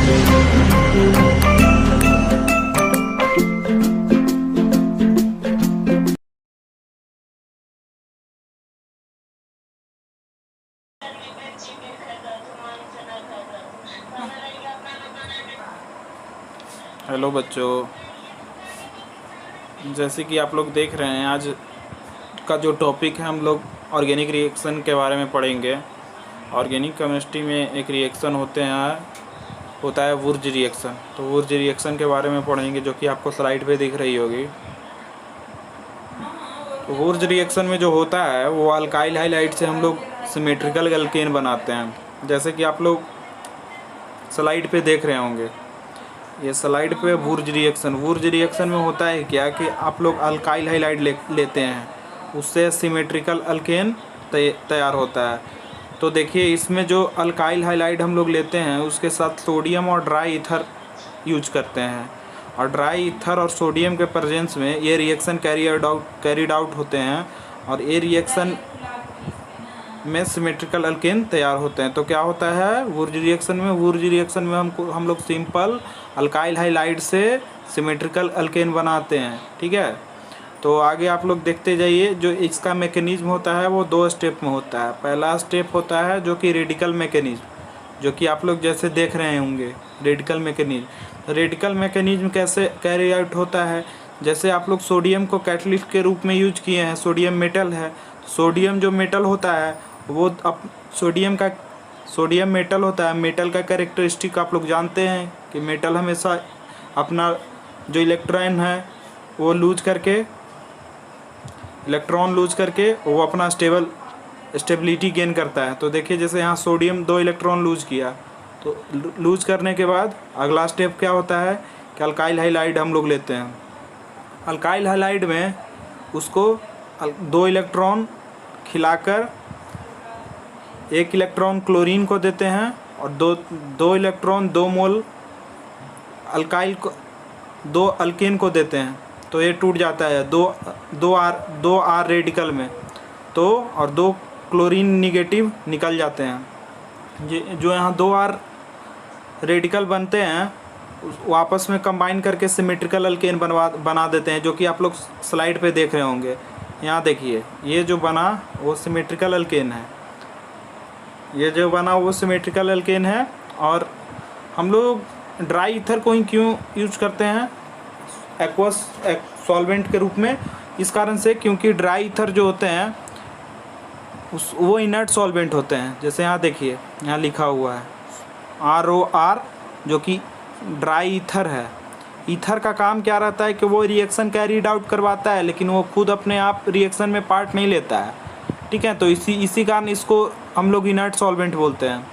Hello बच्चों, जैसे कि आप लोग देख रहे हैं, आज का जो टॉपिक है हम लोग ऑर्गेनिक रिएक्शन के बारे में पढ़ेंगे। ऑर्गेनिक केमिस्ट्री में एक रिएक्शन होता है वुर्ज रिएक्शन। तो वुर्ज रिएक्शन के बारे में पढ़ेंगे, जो कि आपको स्लाइड पे दिख रही होगी। तो वुर्ज रिएक्शन में जो होता है वो अल्काइल हाइलाइड से हम लोग सिमेट्रिकल एल्केन बनाते हैं, जैसे कि आप लोग स्लाइड पे देख रहे होंगे। ये स्लाइड पे वुर्ज रिएक्शन में होता है क्या कि आप लोग अल्काइल हाइलाइड लेते हैं, उससे सिमेट्रिकल अल्केन तैयार होता है। तो देखिए, इसमें जो अल्काइल हाइलाइड हम लोग लेते हैं उसके साथ सोडियम और ड्राई ईथर यूज करते हैं, और ड्राई ईथर और सोडियम के प्रेजेंस में ये रिएक्शन कैरीड आउट होते हैं, और ये रिएक्शन में सिमेट्रिकल अल्केन तैयार होते हैं। तो क्या होता है वुर्ज रिएक्शन में हम लोग सिंपल अल्काइल हाइलाइड से सिमेट्रिकल अल्केन बनाते हैं। ठीक है, तो आगे आप लोग देखते जाइए। जो इसका मैकेनिज्म होता है वो 2 स्टेप में होता है। पहला स्टेप होता है जो कि रेडिकल मैकेनिज्म, जो कि आप लोग जैसे देख रहे होंगे रेडिकल मैकेनिज्म कैसे कैरी आउट होता है। जैसे आप लोग सोडियम को कैटलिस्ट के रूप में यूज किए हैं, सोडियम मेटल है। सोडियम जो मेटल होता है वो सोडियम मेटल होता है। मेटल का कैरेक्टरिस्टिक आप लोग जानते हैं कि मेटल हमेशा अपना जो इलेक्ट्रॉन है वो इलेक्ट्रॉन लूज करके वो अपना स्टेबिलिटी गेन करता है। तो देखिए, जैसे यहाँ सोडियम 2 इलेक्ट्रॉन लूज किया, तो लूज करने के बाद अगला स्टेप क्या होता है कि अल्काइल हाइलाइड हम लोग लेते हैं। अल्काइल हाइलाइड में उसको 2 इलेक्ट्रॉन खिलाकर 1 इलेक्ट्रॉन क्लोरीन को देते हैं, और दो इलेक्ट्रॉन 2 मोल दो अल्केन को देते हैं। तो ये टूट जाता है 2 आर रेडिकल में, तो और 2 क्लोरीन निगेटिव निकल जाते हैं। जो यहाँ 2 आर रेडिकल बनते हैं वापस में कंबाइन करके सिमेट्रिकल अल्केन बना देते हैं, जो कि आप लोग स्लाइड पे देख रहे होंगे। यहाँ देखिए, ये जो बना वो सिमेट्रिकल अल्केन है। और हम लोग ड्राई ईथर को ही क्यों यूज करते हैं एक्वस सॉल्वेंट के रूप में? इस कारण से क्योंकि ड्राई ईथर जो होते हैं वो इनर्ट सॉल्वेंट होते हैं। जैसे यहाँ देखिए, यहाँ लिखा हुआ है ROR, जो कि ड्राई ईथर है। ईथर का काम क्या रहता है कि वो रिएक्शन कैरीड आउट करवाता है, लेकिन वो खुद अपने आप रिएक्शन में पार्ट नहीं लेता है। ठीक है, तो इसी कारण इसको हम लोग इनर्ट सॉल्वेंट बोलते हैं।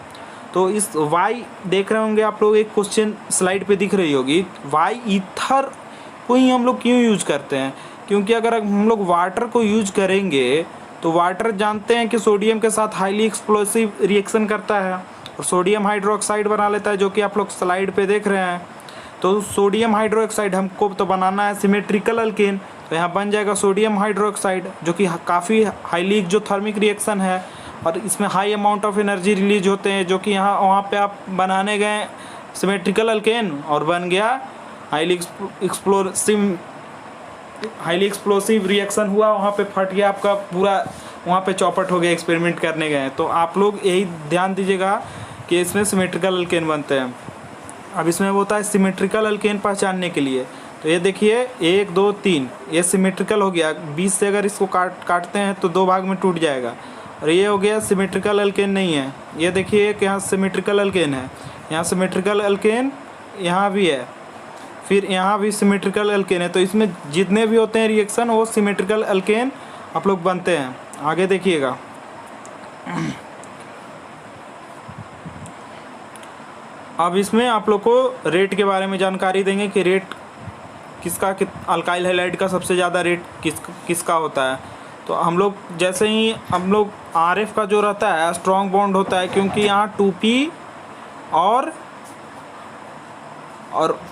तो इस वाई देख रहे होंगे आप लोग, एक क्वेश्चन स्लाइड पे दिख रही होगी, वाई ईथर को ही हम लोग क्यों यूज करते हैं? क्योंकि अगर हम लोग वाटर को यूज करेंगे तो वाटर जानते हैं कि सोडियम के साथ हाईली एक्सप्लोसिव रिएक्शन करता है और सोडियम हाइड्रोक्साइड बना लेता है, जो कि आप लोग स्लाइड पे देख रहे हैं। तो सोडियम हाइड्रोक्साइड हमको तो बनाना है सिमेट्रिकल अल्केन, तो यहाँ बन जाएगा सोडियम हाइड्रोक्साइड, जो कि काफ़ी हाईली एक्सोथर्मिक रिएक्शन है, और इसमें high amount of energy release होते हैं, जो कि वहाँ पे आप बनाने गए सिमेट्रिकल अल्केन और बन गया हाईली एक्सप्लोसिव रिएक्शन हुआ, वहाँ पे फट गया आपका पूरा, वहाँ पे चौपट हो गया, एक्सपेरिमेंट करने गए। तो आप लोग यही ध्यान दीजिएगा कि इसमें सिमेट्रिकल अल्केन बनते हैं। अब इसमें होता है सिमेट्रिकल अल्केन पहचानने के लिए, तो ये देखिए 1 2 3 ये सिमेट्रिकल हो गया। 20 से अगर इसको काटते हैं तो 2 भाग में टूट जाएगा, और ये हो गया सिमेट्रिकल अल्केन नहीं है। ये देखिए कि यहाँ सिमेट्रिकल अल्केन है, यहाँ सिमेट्रिकल अल्केन यहाँ भी है, फिर यहाँ भी सिमेट्रिकल अल्केन है। तो इसमें जितने भी होते हैं रिएक्शन वो सिमेट्रिकल अल्केन आप लोग बनते हैं। आगे देखिएगा, अब इसमें आप लोग को रेट के बारे में जानकारी देंगे कि रेट अल्काइल हाइलाइड का सबसे ज़्यादा रेट किसका होता है। तो हम लोग जैसे ही RF का जो रहता है स्ट्रॉन्ग बॉन्ड होता है, क्योंकि यहाँ 2p और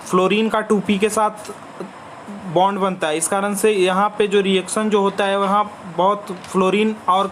फ्लोरीन का 2p के साथ बॉन्ड बनता है। इस कारण से यहाँ पे जो रिएक्शन जो होता है वहाँ बहुत फ्लोरीन और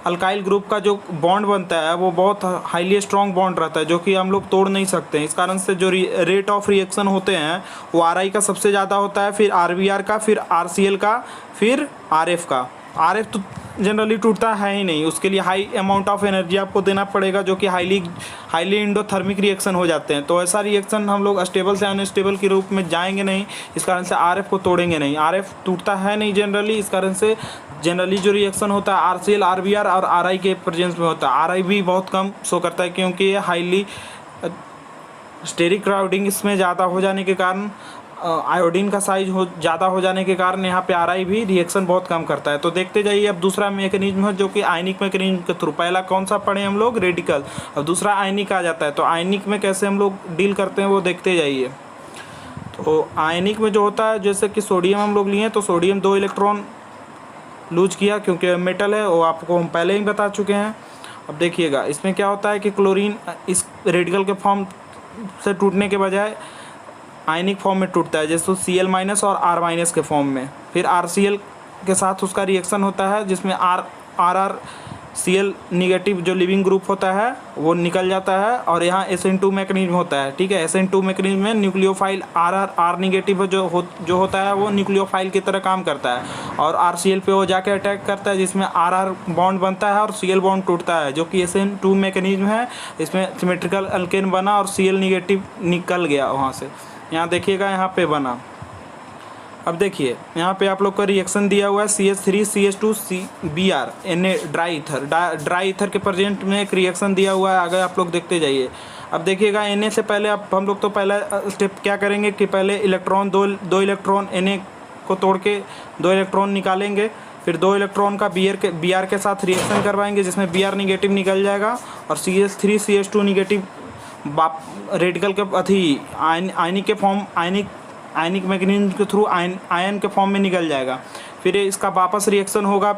अल्काइल ग्रुप का जो बॉन्ड बनता है वो बहुत हाईली स्ट्रॉन्ग बॉन्ड रहता है, जो कि हम लोग तोड़ नहीं सकते हैं। इस कारण से जो रेट ऑफ रिएक्शन होते हैं वो RI का सबसे ज़्यादा होता है, फिर RBr का, फिर RCl का, फिर RF का। RF तो जनरली टूटता है ही नहीं, उसके लिए हाई अमाउंट ऑफ एनर्जी आपको देना पड़ेगा, जो कि हाईली इंडोथर्मिक रिएक्शन हो जाते हैं। तो ऐसा रिएक्शन हम लोग स्टेबल से अनस्टेबल के रूप में जाएंगे नहीं, इस कारण से RF को तोड़ेंगे नहीं। RF टूटता है नहीं जनरली, इस कारण से जनरली जो रिएक्शन होता है RCl, RBr और RI के प्रेजेंस में होता है। RI भी बहुत कम शो करता है, क्योंकि ये हाईली स्टेरिक क्राउडिंग इसमें ज़्यादा हो जाने के कारण, आयोडीन का साइज ज़्यादा हो जाने के कारण यहाँ पे RI भी रिएक्शन बहुत कम करता है। तो देखते जाइए। अब दूसरा मैकेनिज्म है जो कि आयनिक मैकेनिज्म के थ्रू। पहला कौन सा पढ़े हम लोग? रेडिकल। अब दूसरा आयनिक आ जाता है। तो आयनिक में कैसे हम लोग डील करते हैं वो देखते जाइए। तो आयनिक में जो होता है, जैसे कि सोडियम हम लोग लिए तो सोडियम 2 इलेक्ट्रॉन लूज किया, क्योंकि मेटल है, वो आपको हम पहले ही बता चुके हैं। अब देखिएगा इसमें क्या होता है कि क्लोरीन इस रेडिकल के फॉर्म से टूटने के बजाय आयनिक फॉर्म में टूटता है, जैसे Cl- और R- के फॉर्म में। फिर RCl के साथ उसका रिएक्शन होता है, जिसमें RrCl निगेटिव जो लिविंग ग्रुप होता है वो निकल जाता है, और यहाँ SN2 मैकेनिज्म होता है। ठीक है, SN2 मैकेनिज्म में न्यूक्लियोफाइल R निगेटिव जो होता है वो न्यूक्लियोफाइल की तरह काम करता है, और RCl पे वो जाके अटैक करता है, जिसमें RR बॉन्ड बनता है और Cl बॉन्ड टूटता है, जो कि SN2 मैकेनिज्म है। इसमें सिमेट्रिकल अल्केन बना और Cl निगेटिव निकल गया वहाँ से। यहाँ देखिएगा, यहाँ पे बना। अब देखिए यहाँ पे आप लोग का रिएक्शन दिया हुआ है CH3CH2Br Na dry ether. Dry ether के प्रेजेंट में एक रिएक्शन दिया हुआ है, आगे आप लोग देखते जाइए। अब देखिएगा Na से पहले अब हम लोग तो पहला स्टेप क्या करेंगे कि पहले इलेक्ट्रॉन दो इलेक्ट्रॉन Na को तोड़ के 2 इलेक्ट्रॉन निकालेंगे, फिर 2 इलेक्ट्रॉन का Br के साथ रिएक्शन करवाएंगे, जिसमें Br निगेटिव निकल जाएगा, और CH3CH2 निगेटिव रेडिकल के आयनिक के फॉर्म आयनिक मैकेनिज्म के थ्रू आयन के फॉर्म में निकल जाएगा। फिर इसका वापस रिएक्शन होगा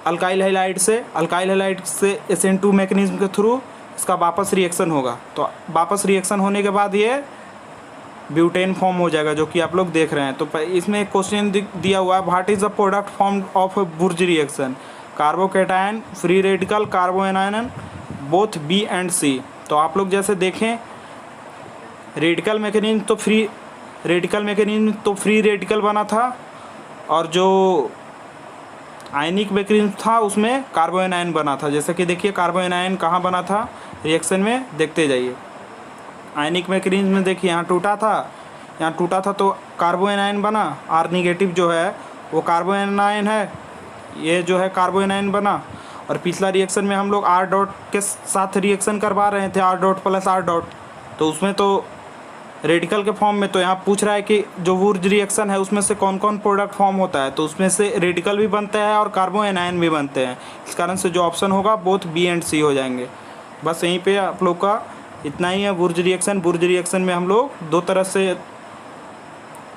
अल्काइल हैलाइड से SN2 मैकेनिज्म के थ्रू इसका वापस रिएक्शन होगा। तो वापस रिएक्शन होने के बाद ये ब्यूटेन फॉर्म हो जाएगा, जो कि आप लोग देख रहे हैं। तो इसमें एक क्वेश्चन दिया हुआ है, what is the product form of Burj reaction? Carbocation, free radical, कार्बोएनायन, both B and C। तो आप लोग जैसे देखें, रेडिकल मैकेनिज्म तो फ्री रेडिकल बना था, और जो आयनिक मैकेनिज्म था उसमें कार्बोएनायन बना था। जैसे कि देखिए कार्बोएनायन कहाँ बना था रिएक्शन में, देखते जाइए। आयनिक मैकेनिज्म में देखिए यहाँ टूटा था तो कार्बोएनायन बना। R निगेटिव जो है वो कार्बोएनायन है, ये जो है कार्बोएनायन बना। और पिछला रिएक्शन में हम लोग R डॉट के साथ रिएक्शन करवा रहे थे, R dot plus R dot, तो उसमें तो रेडिकल के फॉर्म में। तो यहाँ पूछ रहा है कि जो वुर्ज रिएक्शन है उसमें से कौन कौन प्रोडक्ट फॉर्म होता है, तो उसमें से रेडिकल भी बनते हैं और कार्बोएनायन भी बनते हैं। इस कारण से जो ऑप्शन होगा बोथ B एंड C हो जाएंगे। बस यहीं पे आप लोग का इतना ही है। वुर्ज रिएक्शन में हम लोग 2 तरह से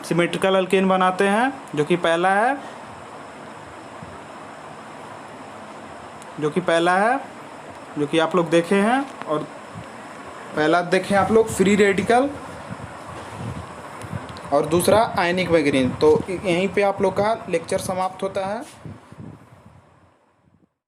सिमेट्रिकल अल्केन बनाते हैं, जो कि पहला है जो कि आप लोग देखे हैं, और पहला देखें आप लोग फ्री रेडिकल और दूसरा आयनिक मैकेनिज्म। तो यहीं पे आप लोग का लेक्चर समाप्त होता है।